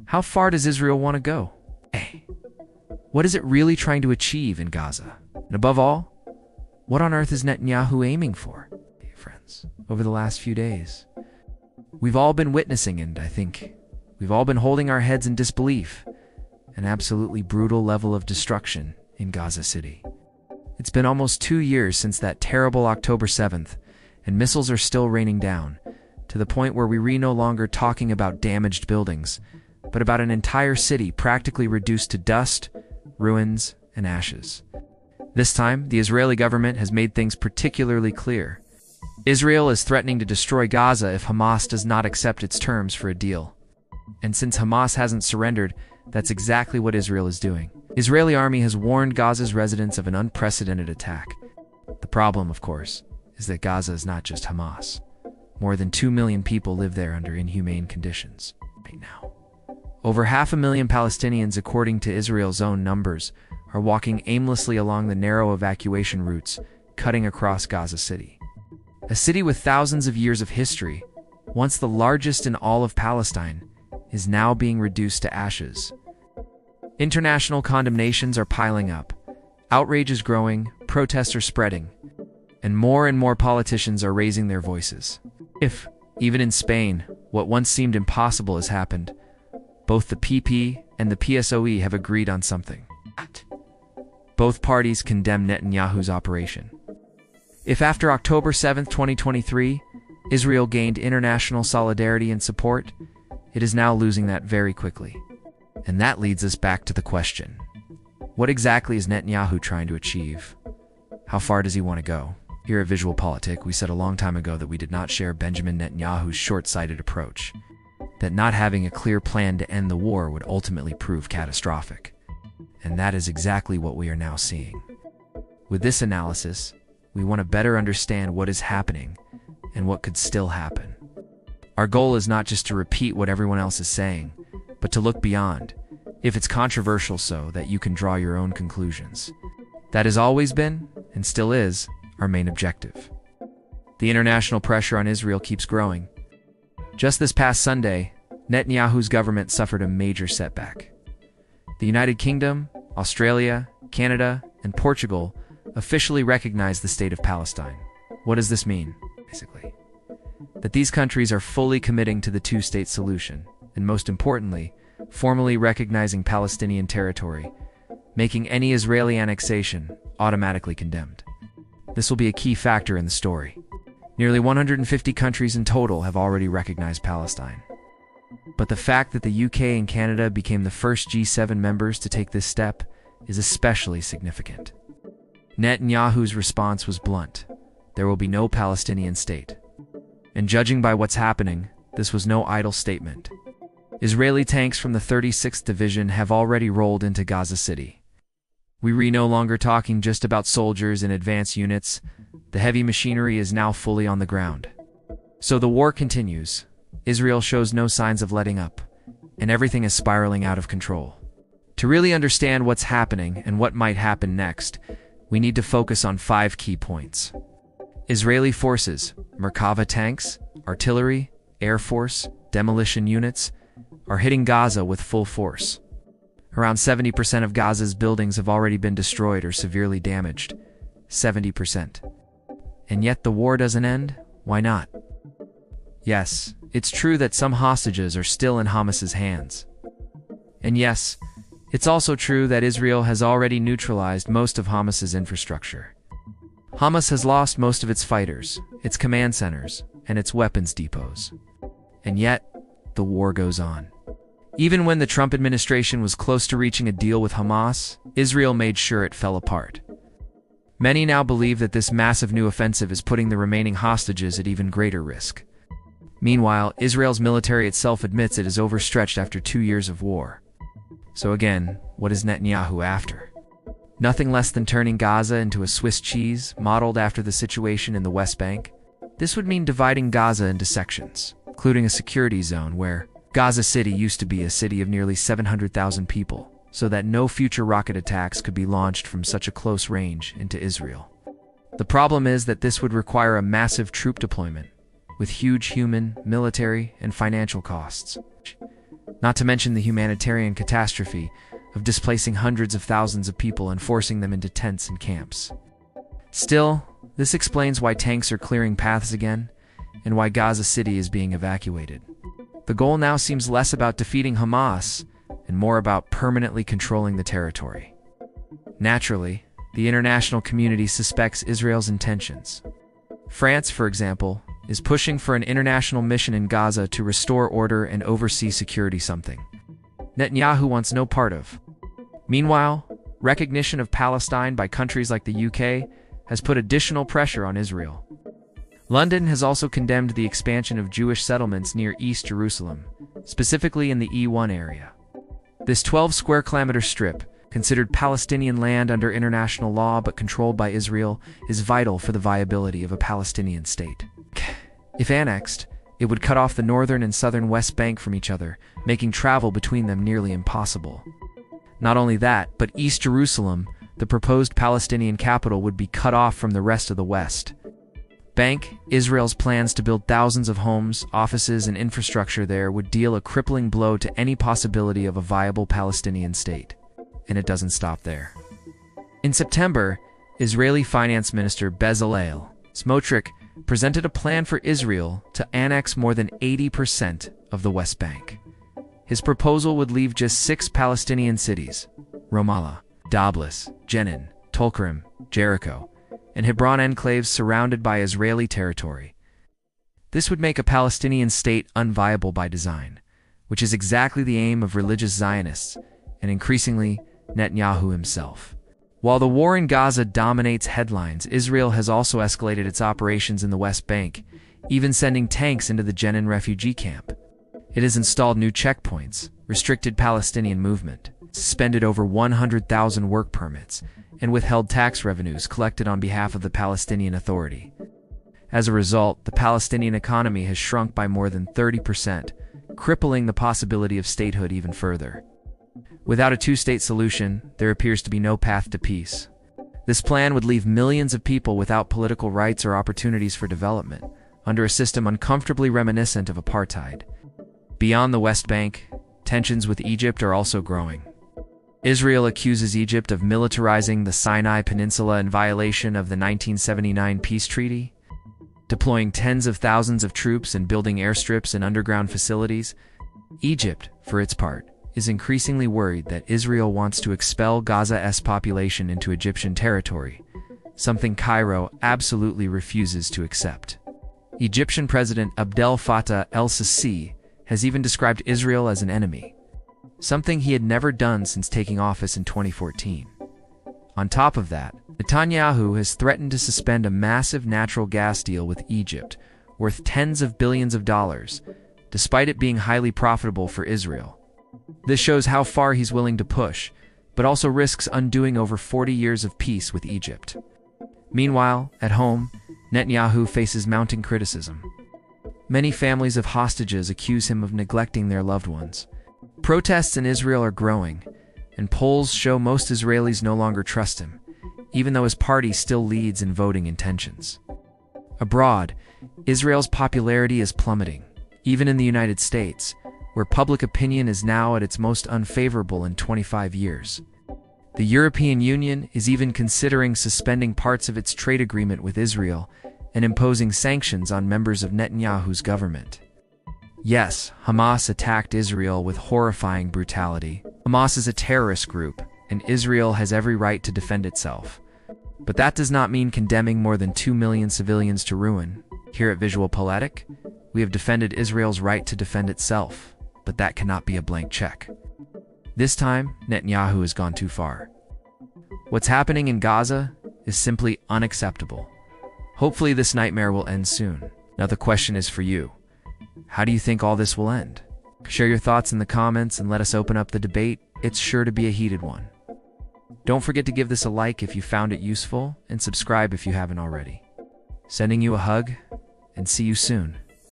How far does Israel want to go? Hey, what is it really trying to achieve in Gaza? And above all, what on earth is Netanyahu aiming for? Hey, friends, over the last few days, we've all been witnessing, and I think we've all been holding our heads in disbelief, an absolutely brutal level of destruction in Gaza City. It's been almost 2 years since that terrible October 7th, and missiles are still raining down, to the point where we're no longer talking about damaged buildings, but about an entire city practically reduced to dust, ruins, and ashes. This time, the Israeli government has made things particularly clear. Israel is threatening to destroy Gaza if Hamas does not accept its terms for a deal. And since Hamas hasn't surrendered, that's exactly what Israel is doing. Israeli army has warned Gaza's residents of an unprecedented attack. The problem, of course, is that Gaza is not just Hamas. More than 2 million people live there under inhumane conditions right now. Over 500,000 Palestinians, according to Israel's own numbers, are walking aimlessly along the narrow evacuation routes cutting across Gaza City. A city with thousands of years of history, once the largest in all of Palestine, is now being reduced to ashes. International condemnations are piling up, outrage is growing, protests are spreading, and more politicians are raising their voices. If, even in Spain, what once seemed impossible has happened, both the PP and the PSOE have agreed on something. Both parties condemn Netanyahu's operation. If after October 7, 2023, Israel gained international solidarity and support, it is now losing that very quickly. And that leads us back to the question: what exactly is Netanyahu trying to achieve? How far does he want to go? Here at Visual Politic, we said a long time ago that we did not share Benjamin Netanyahu's short-sighted approach, that not having a clear plan to end the war would ultimately prove catastrophic. And that is exactly what we are now seeing. With this analysis, we want to better understand what is happening and what could still happen. Our goal is not just to repeat what everyone else is saying, but to look beyond, if it's controversial, so that you can draw your own conclusions. That has always been, and still is, our main objective. The international pressure on Israel keeps growing. Just this past Sunday, Netanyahu's government suffered a major setback. The United Kingdom, Australia, Canada, and Portugal officially recognized the state of Palestine. What does this mean? Basically, that these countries are fully committing to the two-state solution, and most importantly, formally recognizing Palestinian territory, making any Israeli annexation automatically condemned. This will be a key factor in the story. Nearly 150 countries in total have already recognized Palestine. But the fact that the UK and Canada became the first G7 members to take this step is especially significant. Netanyahu's response was blunt: there will be no Palestinian state. And judging by what's happening, this was no idle statement. Israeli tanks from the 36th Division have already rolled into Gaza City. We're no longer talking just about soldiers and advanced units. The heavy machinery is now fully on the ground. So the war continues. Israel shows no signs of letting up, and everything is spiraling out of control. To really understand what's happening and what might happen next, we need to focus on 5 key points. Israeli forces, Merkava tanks, artillery, air force, demolition units, are hitting Gaza with full force. Around 70% of Gaza's buildings have already been destroyed or severely damaged. 70%. And yet the war doesn't end? Why not? Yes, it's true that some hostages are still in Hamas's hands. And yes, it's also true that Israel has already neutralized most of Hamas's infrastructure. Hamas has lost most of its fighters, its command centers, and its weapons depots. And yet, the war goes on. Even when the Trump administration was close to reaching a deal with Hamas, Israel made sure it fell apart. Many now believe that this massive new offensive is putting the remaining hostages at even greater risk. Meanwhile, Israel's military itself admits it is overstretched after 2 years of war. So again, what is Netanyahu after? Nothing less than turning Gaza into a Swiss cheese, modeled after the situation in the West Bank. This would mean dividing Gaza into sections, including a security zone where Gaza City used to be a city of nearly 700,000 people, so that no future rocket attacks could be launched from such a close range into Israel. The problem is that this would require a massive troop deployment, with huge human, military, and financial costs. not to mention the humanitarian catastrophe of displacing hundreds of thousands of people and forcing them into tents and camps. Still, this explains why tanks are clearing paths again, and why Gaza City is being evacuated. The goal now seems less about defeating Hamas and more about permanently controlling the territory. Naturally, the international community suspects Israel's intentions. France, for example, is pushing for an international mission in Gaza to restore order and oversee security, something Netanyahu wants no part of. Meanwhile, recognition of Palestine by countries like the UK has put additional pressure on Israel. London has also condemned the expansion of Jewish settlements near East Jerusalem, specifically in the E1 area. This 12-square-kilometer strip, considered Palestinian land under international law but controlled by Israel, is vital for the viability of a Palestinian state. If annexed, it would cut off the northern and southern West Bank from each other, making travel between them nearly impossible. Not only that, but East Jerusalem, the proposed Palestinian capital, would be cut off from the rest of the West Bank. Israel's plans to build thousands of homes, offices, and infrastructure there would deal a crippling blow to any possibility of a viable Palestinian state. And it doesn't stop there. In September, Israeli Finance Minister Bezalel Smotrich presented a plan for Israel to annex more than 80% of the West Bank. His proposal would leave just 6 Palestinian cities: Ramallah, Nablus, Jenin, Tulkarem, Jericho, and Hebron enclaves surrounded by Israeli territory. This would make a Palestinian state unviable by design, which is exactly the aim of religious Zionists and increasingly Netanyahu himself. While the war in Gaza dominates headlines, Israel has also escalated its operations in the West Bank, even sending tanks into the Jenin refugee camp. It has installed new checkpoints, restricted Palestinian movement, suspended over 100,000 work permits, and withheld tax revenues collected on behalf of the Palestinian Authority. As a result, the Palestinian economy has shrunk by more than 30%, crippling the possibility of statehood even further. Without a two-state solution, there appears to be no path to peace. This plan would leave millions of people without political rights or opportunities for development, under a system uncomfortably reminiscent of apartheid. Beyond the West Bank, tensions with Egypt are also growing. Israel accuses Egypt of militarizing the Sinai Peninsula in violation of the 1979 peace treaty, deploying tens of thousands of troops and building airstrips and underground facilities. Egypt, for its part, is increasingly worried that Israel wants to expel Gaza's population into Egyptian territory, something Cairo absolutely refuses to accept. Egyptian President Abdel Fattah el-Sisi has even described Israel as an enemy, something he had never done since taking office in 2014. On top of that, Netanyahu has threatened to suspend a massive natural gas deal with Egypt, worth tens of billions of dollars, despite it being highly profitable for Israel. This shows how far he's willing to push, but also risks undoing over 40 years of peace with Egypt. Meanwhile, at home, Netanyahu faces mounting criticism. Many families of hostages accuse him of neglecting their loved ones. Protests in Israel are growing, and polls show most Israelis no longer trust him, even though his party still leads in voting intentions. Abroad, Israel's popularity is plummeting, even in the United States, where public opinion is now at its most unfavorable in 25 years. The European Union is even considering suspending parts of its trade agreement with Israel and imposing sanctions on members of Netanyahu's government. Yes, Hamas attacked Israel with horrifying brutality. Hamas is a terrorist group, and Israel has every right to defend itself. But that does not mean condemning more than 2 million civilians to ruin. Here at Visual Poetic, we have defended Israel's right to defend itself, but that cannot be a blank check. This time, Netanyahu has gone too far. What's happening in Gaza is simply unacceptable. Hopefully this nightmare will end soon. Now the question is for you. How do you think all this will end? Share your thoughts in the comments and let us open up the debate. It's sure to be a heated one. Don't forget to give this a like if you found it useful, and subscribe if you haven't already. Sending you a hug, and see you soon.